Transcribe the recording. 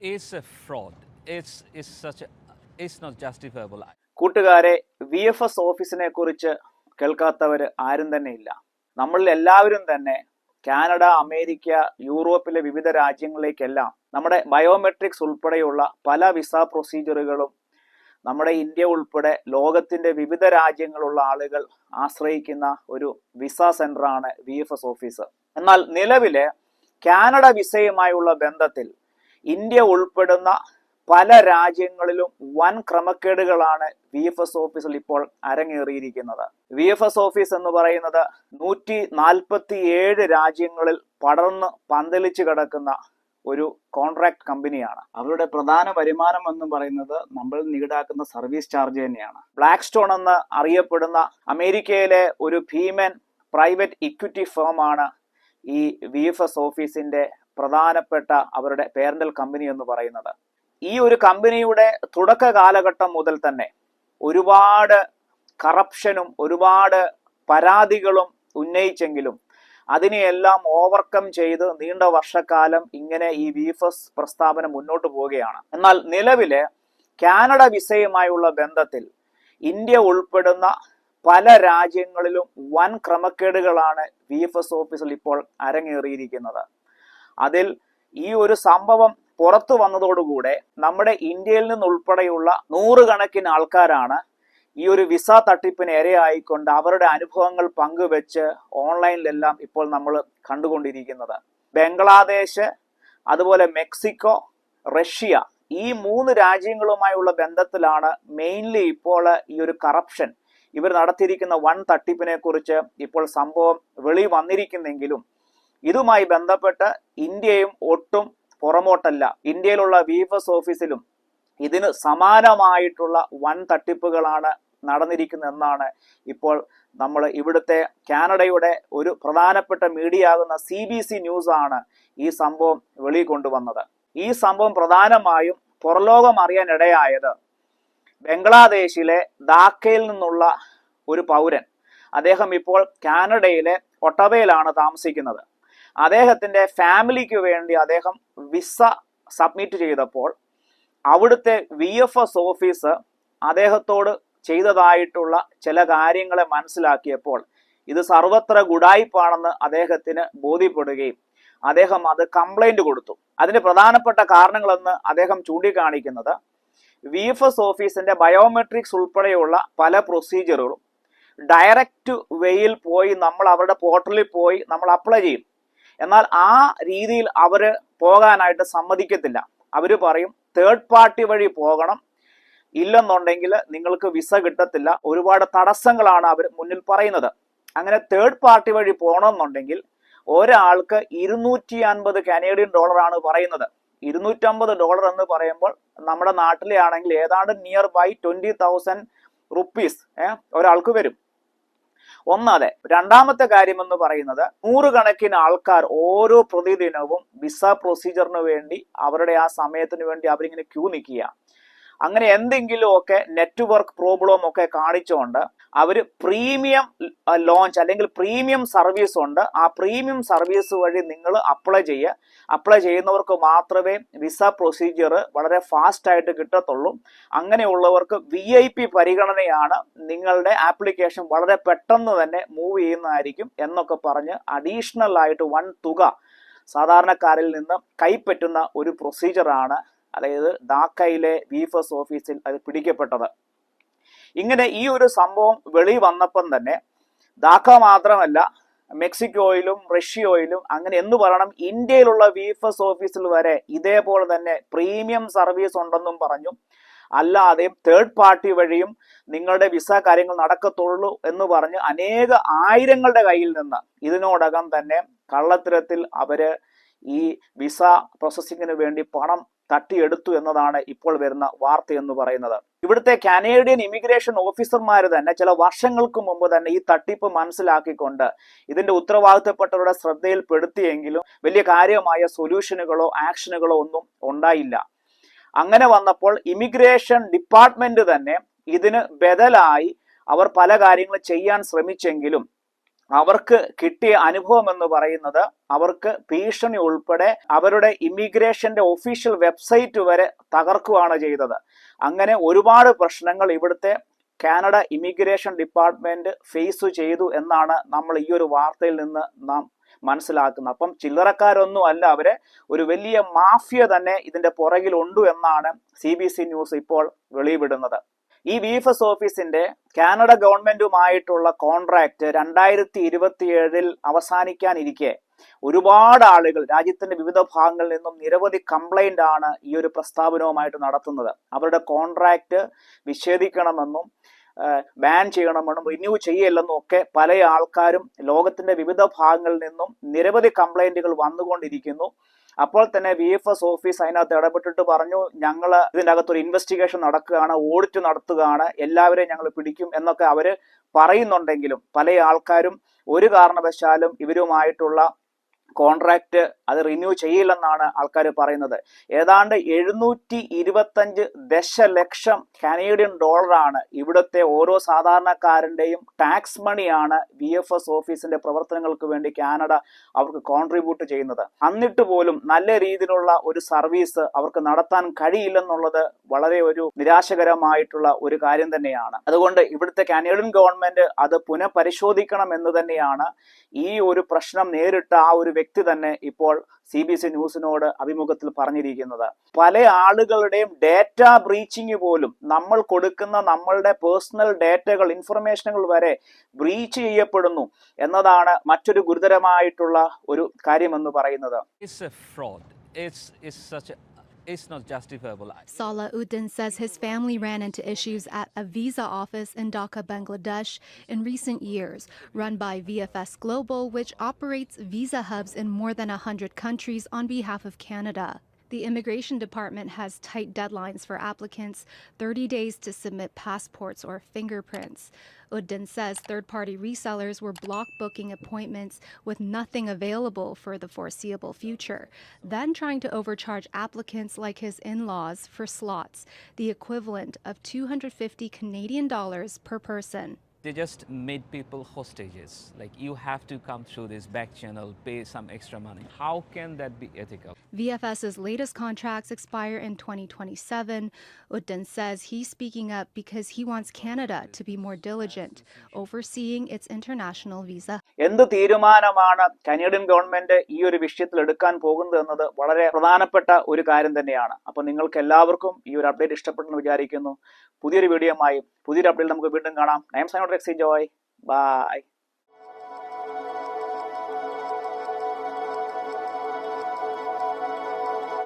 is a fraud. It's not justifiable. കൂട്ടുകാരെ, VFS ഓഫീസിനെ കുറിച്ച് കേൾക്കാത്തവർ ആരും തന്നെ ഇല്ല. നമ്മളിൽ എല്ലാവരും തന്നെ കാനഡ, അമേരിക്ക, യൂറോപ്പിലെ വിവിധ രാജ്യങ്ങളിലേക്കെല്ലാം നമ്മുടെ ബയോമെട്രിക്സ് ഉൾപ്പെടെയുള്ള പല വിസ പ്രൊസീജിയറുകളും നമ്മുടെ ഇന്ത്യ ഉൾപ്പെടെ ലോകത്തിന്റെ വിവിധ രാജ്യങ്ങളുള്ള ആളുകൾ ആശ്രയിക്കുന്ന ഒരു വിസ സെന്ററാണ് VFS ഓഫീസ്. എന്നാൽ നിലവിലെ കാനഡ വിസയുമായുള്ള ബന്ധത്തിൽ ഇന്ത്യ ഉൾപ്പെടുന്ന പല രാജ്യങ്ങളിലും വൻ ക്രമക്കേടുകളാണ് VFS ഓഫീസിൽ ഇപ്പോൾ അരങ്ങേറിയിരിക്കുന്നത്. VFS ഓഫീസ് എന്ന് പറയുന്നത് 147 രാജ്യങ്ങളിൽ പടർന്ന് പന്തലിച്ച് കിടക്കുന്ന ഒരു കോൺട്രാക്ട് കമ്പനിയാണ്. അവരുടെ പ്രധാന വരുമാനം എന്ന് പറയുന്നത് നമ്മൾ ഈടാക്കുന്ന സർവീസ് ചാർജ് തന്നെയാണ്. ബ്ലാക്ക് സ്റ്റോൺ എന്ന് അറിയപ്പെടുന്ന അമേരിക്കയിലെ ഒരു ഭീമൻ പ്രൈവറ്റ് ഇക്വിറ്റി ഫേമാണ് ഈ VFS ഓഫീസിന്റെ പ്രധാനപ്പെട്ട അവരുടെ പേരന്റൽ കമ്പനി എന്ന് പറയുന്നത്. ഈ ഒരു കമ്പനിയുടെ തുടക്ക കാലഘട്ടം മുതൽ തന്നെ ഒരുപാട് കറപ്ഷനും ഒരുപാട് പരാതികളും ഉന്നയിച്ചെങ്കിലും അതിനെയെല്ലാം ഓവർകം ചെയ്ത് നീണ്ട വർഷക്കാലം ഇങ്ങനെ ഈ VFS പ്രസ്താവന മുന്നോട്ട് പോവുകയാണ്. എന്നാൽ നിലവിലെ കാനഡ വിസയുമായുള്ള ബന്ധത്തിൽ ഇന്ത്യ ഉൾപ്പെടുന്ന പല രാജ്യങ്ങളിലും വൻ ക്രമക്കേടുകളാണ് VFS ഓഫീസിൽ ഇപ്പോൾ അരങ്ങേറിയിരിക്കുന്നത്. അതിൽ ഈ ഒരു സംഭവം പുറത്തു വന്നതോടുകൂടെ നമ്മുടെ ഇന്ത്യയിൽ നിന്നുൾപ്പെടെയുള്ള നൂറുകണക്കിന് ആൾക്കാരാണ് ഈ ഒരു വിസ തട്ടിപ്പിന് ഇരയായിക്കൊണ്ട് അവരുടെ അനുഭവങ്ങൾ പങ്കുവെച്ച് ഓൺലൈനിലെല്ലാം ഇപ്പോൾ നമ്മൾ കണ്ടുകൊണ്ടിരിക്കുന്നത്. ബംഗ്ലാദേശ്, അതുപോലെ മെക്സിക്കോ, റഷ്യ, ഈ 3 രാജ്യങ്ങളുമായുള്ള ബന്ധത്തിലാണ് മെയിൻലി ഇപ്പോൾ ഈ ഒരു കറപ്ഷൻ, ഇവർ നടത്തിയിരിക്കുന്ന വൻ തട്ടിപ്പിനെ കുറിച്ച് ഇപ്പോൾ സംഭവം വെളി വന്നിരിക്കുന്നെങ്കിലും ഇതുമായി ബന്ധപ്പെട്ട് ഇന്ത്യയും ഒട്ടും പുറമോട്ടല്ല. ഇന്ത്യയിലുള്ള VFS ഓഫീസിലും ഇതിന് സമാനമായിട്ടുള്ള വൻ തട്ടിപ്പുകളാണ് നടന്നിരിക്കുന്നതെന്നാണ് ഇപ്പോൾ നമ്മൾ ഇവിടുത്തെ കാനഡയുടെ ഒരു പ്രധാനപ്പെട്ട മീഡിയ ആകുന്ന CBC ന്യൂസ് ആണ് ഈ സംഭവം വെളിക്കൊണ്ടുവന്നത്. ഈ സംഭവം പ്രധാനമായും പുറലോകം അറിയാനിടയായത് ബംഗ്ലാദേശിലെ ധാക്കയിൽ നിന്നുള്ള ഒരു പൗരൻ, അദ്ദേഹം ഇപ്പോൾ കാനഡയിലെ ഒട്ടവയിലാണ് താമസിക്കുന്നത്. അദ്ദേഹത്തിന്റെ ഫാമിലിക്ക് വേണ്ടി അദ്ദേഹം വിസ സബ്മിറ്റ് ചെയ്തപ്പോൾ അവിടുത്തെ VFS ഓഫീസ് അദ്ദേഹത്തോട് ചെയ്തതായിട്ടുള്ള ചില കാര്യങ്ങളെ മനസ്സിലാക്കിയപ്പോൾ ഇത് സർവത്ര ഗുഡായിപ്പാണെന്ന് അദ്ദേഹത്തിന് ബോധ്യപ്പെടുകയും അദ്ദേഹം അത് കംപ്ലൈന്റ് കൊടുത്തു. അതിന്റെ പ്രധാനപ്പെട്ട കാരണങ്ങളെന്ന് അദ്ദേഹം ചൂണ്ടിക്കാണിക്കുന്നത് VFS ഓഫീസിന്റെ ബയോമെട്രിക്സ് ഉൾപ്പെടെയുള്ള പല പ്രൊസീജിയറുകളും ഡയറക്റ്റ് വേയിൽ പോയി നമ്മൾ അവരുടെ പോർട്ടലിൽ പോയി നമ്മൾ അപ്ലൈ ചെയ്യും. എന്നാൽ ആ രീതിയിൽ അവർ പോകാനായിട്ട് സമ്മതിക്കത്തില്ല. അവർ പറയും തേർഡ് പാർട്ടി വഴി പോകണം, ഇല്ലെന്നുണ്ടെങ്കിൽ നിങ്ങൾക്ക് വിസ കിട്ടത്തില്ല. ഒരുപാട് തടസ്സങ്ങളാണ് അവർ മുന്നിൽ പറയുന്നത്. അങ്ങനെ തേർഡ് പാർട്ടി വഴി പോകണമെന്നുണ്ടെങ്കിൽ ഒരാൾക്ക് $250 കനേഡിയൻ ആണ് പറയുന്നത്. $250 എന്ന് പറയുമ്പോൾ നമ്മുടെ നാട്ടിലെ ആണെങ്കിൽ ഏതാണ്ട് നിയർ ബൈ 20,000 റുപ്പീസ് ഒരാൾക്ക് വരും. ഒന്നാതെ. രണ്ടാമത്തെ കാര്യം എന്ന് പറയുന്നത് നൂറുകണക്കിന് ആൾക്കാർ ഓരോ പ്രതിദിനവും വിസ പ്രൊസീജിയറിന് വേണ്ടി അവരുടെ ആ സമയത്തിന് വേണ്ടി അവരിങ്ങനെ ക്യൂ നിൽക്കുക. അങ്ങനെ എന്തെങ്കിലുമൊക്കെ നെറ്റ്വർക്ക് പ്രോബ്ലം ഒക്കെ കാണിച്ചുകൊണ്ട് അവർ പ്രീമിയം ലോഞ്ച് അല്ലെങ്കിൽ പ്രീമിയം സർവീസ് ഉണ്ട്. ആ പ്രീമിയം സർവീസ് വഴി നിങ്ങൾ അപ്ലൈ ചെയ്യുന്നവർക്ക് മാത്രമേ വിസ പ്രൊസീജിയർ വളരെ ഫാസ്റ്റ് ആയിട്ട് കിട്ടത്തുള്ളൂ. അങ്ങനെയുള്ളവർക്ക് VIP പരിഗണനയാണ്, നിങ്ങളുടെ ആപ്ലിക്കേഷൻ വളരെ പെട്ടെന്ന് തന്നെ മൂവ് ചെയ്യുന്നതായിരിക്കും എന്നൊക്കെ പറഞ്ഞ് അഡീഷണൽ ആയിട്ട് വൻ തുക സാധാരണക്കാരിൽ നിന്ന് കൈപ്പറ്റുന്ന ഒരു പ്രൊസീജിയറാണ്, അതായത് ധാക്കയിലെ VFS ഓഫീസിൽ അത് പിടിക്കപ്പെട്ടത്. ഇങ്ങനെ ഈ ഒരു സംഭവം വെളി വന്നപ്പം തന്നെ ധാക്ക മാത്രമല്ല മെക്സിക്കോയിലും റഷ്യയിലും അങ്ങനെ എന്ന് പറയണം ഇന്ത്യയിലുള്ള VFS ഓഫീസിൽ വരെ ഇതേപോലെ തന്നെ പ്രീമിയം സർവീസ് ഉണ്ടെന്നും പറഞ്ഞു, അല്ലാതെയും തേർഡ് പാർട്ടി വഴിയും നിങ്ങളുടെ വിസ കാര്യങ്ങൾ നടക്കത്തുള്ളൂ എന്ന് പറഞ്ഞ് അനേക ആയിരങ്ങളുടെ കയ്യിൽ നിന്ന് ഇതിനോടകം തന്നെ കള്ളത്തരത്തിൽ അവര് ഈ വിസ പ്രോസസ്സിങ്ങിന് വേണ്ടി പണം തട്ടിയെടുത്തു എന്നതാണ് ഇപ്പോൾ വരുന്ന വാർത്ത എന്ന് പറയുന്നത്. ഇവിടുത്തെ കാനേഡിയൻ ഇമിഗ്രേഷൻ ഓഫീസർമാർ തന്നെ ചില വർഷങ്ങൾക്ക് മുമ്പ് തന്നെ ഈ തട്ടിപ്പ് മനസ്സിലാക്കിക്കൊണ്ട് ഇതിന്റെ ഉത്തരവാദിത്തപ്പെട്ടവരുടെ ശ്രദ്ധയിൽപ്പെടുത്തിയെങ്കിലും വലിയ കാര്യമായ സൊല്യൂഷനുകളോ ആക്ഷനുകളോ ഒന്നും ഉണ്ടായില്ല. അങ്ങനെ വന്നപ്പോൾ ഇമിഗ്രേഷൻ ഡിപ്പാർട്ട്മെന്റ് തന്നെ ഇതിന് ബദലായി അവർ പല കാര്യങ്ങളും ചെയ്യാൻ ശ്രമിച്ചെങ്കിലും അവർക്ക് കിട്ടിയ അനുഭവം എന്ന് പറയുന്നത് അവർക്ക് ഭീഷണി ഉൾപ്പെടെ അവരുടെ ഇമിഗ്രേഷന്റെ ഒഫീഷ്യൽ വെബ്സൈറ്റ് വരെ തകർക്കുകയാണ് ചെയ്തത്. അങ്ങനെ ഒരുപാട് പ്രശ്നങ്ങൾ ഇവിടുത്തെ കാനഡ ഇമിഗ്രേഷൻ ഡിപ്പാർട്ട്മെന്റ് ഫേസ് ചെയ്തു എന്നാണ് നമ്മൾ ഈ ഒരു വാർത്തയിൽ നിന്ന് നാം മനസ്സിലാക്കുന്നത്. അപ്പം ചില്ലറക്കാരൊന്നും അല്ല അവര്, ഒരു വലിയ മാഫിയ തന്നെ ഇതിന്റെ പുറകിലുണ്ട് എന്നാണ് CBC ന്യൂസ് ഇപ്പോൾ വെളിവിടുന്നത്. ഈ VFS ഓഫീസിന്റെ കാനഡ ഗവൺമെന്റുമായിട്ടുള്ള കോൺട്രാക്ട് 2027 അവസാനിക്കാനിരിക്കെ ഒരുപാട് ആളുകൾ രാജ്യത്തിന്റെ വിവിധ ഭാഗങ്ങളിൽ നിന്നും നിരവധി കംപ്ലൈന്റ് ആണ് ഈ ഒരു പ്രസ്താവനവുമായിട്ട് നടത്തുന്നത്. അവരുടെ കോൺട്രാക്ട് വിച്ഛേദിക്കണമെന്നും ബാൻ ചെയ്യണമെന്നും റിന്യൂ ചെയ്യില്ലെന്നും ഒക്കെ പല ആൾക്കാരും ലോകത്തിന്റെ വിവിധ ഭാഗങ്ങളിൽ നിന്നും നിരവധി കംപ്ലൈന്റുകൾ വന്നുകൊണ്ടിരിക്കുന്നു. അപ്പോൾ തന്നെ VFS ഓഫീസ് അതിനകത്ത് ഇടപെട്ടിട്ട് പറഞ്ഞു, ഞങ്ങൾ ഇതിൻ്റെ അകത്തൊരു ഇൻവെസ്റ്റിഗേഷൻ നടക്കുകയാണ്, ഓഡിറ്റ് നടത്തുകയാണ്, എല്ലാവരെയും ഞങ്ങൾ പിടിക്കും എന്നൊക്കെ അവര് പറയുന്നുണ്ടെങ്കിലും പല ആൾക്കാരും ഒരു കാരണവശാലും ഇവരുമായിട്ടുള്ള കോൺട്രാക്ട് അത് റിന്യൂ ചെയ്യില്ലെന്നാണ് ആൾക്കാർ പറയുന്നത്. ഏതാണ്ട് 725 ദശലക്ഷം കനേഡിയൻ ഡോളറാണ് ഇവിടുത്തെ ഓരോ സാധാരണക്കാരൻ്റെയും ടാക്സ് മണിയാണ് VFS ഓഫീസിന്റെ പ്രവർത്തനങ്ങൾക്ക് വേണ്ടി കാനഡ അവർക്ക് കോൺട്രിബ്യൂട്ട് ചെയ്യുന്നത്. എന്നിട്ട് പോലും നല്ല രീതിയിലുള്ള ഒരു സർവീസ് അവർക്ക് നടത്താൻ കഴിയില്ലെന്നുള്ളത് വളരെ ഒരു നിരാശകരമായിട്ടുള്ള ഒരു കാര്യം തന്നെയാണ്. അതുകൊണ്ട് ഇവിടുത്തെ കാനേഡിയൻ ഗവൺമെന്റ് അത് പുനഃപരിശോധിക്കണം എന്ന് തന്നെയാണ് ഈ ഒരു പ്രശ്നം നേരിട്ട ആ ഒരു വ്യക്തി തന്നെ ഇപ്പോൾ CBC ന്യൂസിനോട് അഭിമുഖത്തിൽ പറഞ്ഞിരിക്കുന്നത്. പല ആളുകളുടെയും ഡേറ്റ ബ്രീച്ചിങ് പോലും, നമ്മൾ കൊടുക്കുന്ന നമ്മളുടെ പേഴ്സണൽ ഡേറ്റകൾ, ഇൻഫർമേഷനുകൾ വരെ ബ്രീച്ച് ചെയ്യപ്പെടുന്നു എന്നതാണ് മറ്റൊരു ഗുരുതരമായിട്ടുള്ള ഒരു കാര്യമെന്ന് പറയുന്നത്. It's a fraud. It's not justifiable. Salah Uddin says his family ran into issues at a visa office in Dhaka, Bangladesh in recent years, run by VFS Global, which operates visa hubs in more than 100 countries on behalf of Canada. The Immigration Department has tight deadlines for applicants, 30 days to submit passports or fingerprints. Uddin says third-party resellers were block booking appointments with nothing available for the foreseeable future, then trying to overcharge applicants like his in-laws for slots, the equivalent of 250 Canadian dollars per person. They just made people hostages. Like, you have to come through this back channel, pay some extra money. How can that be ethical? VFS's latest contracts expire in 2027. Uddin says he's speaking up because he wants Canada to be more diligent, overseeing its international visa. എന്ത് തീരുമാനമാണ് Canadian government ഈ ഒരു വിഷയത്തിൽ എടുക്കാൻ പോകുന്നത് എന്നത് വളരെ പ്രധാനപ്പെട്ട ഒരു കാര്യം തന്നെയാണ്. അപ്പോൾ നിങ്ങൾക്ക് എല്ലാവർക്കും ഈ ഒരു അപ്ഡേറ്റ് ഇഷ്ടപ്പെട്ടെന്ന് വിചാരിക്കുന്നു. പുതിയൊരു വീഡിയോയുമായി പുതിയൊരു അപ്ഡേറ്റ് നമുക്ക് വീണ്ടും കാണാം. I am Sign Out Rexy Joy. Bye.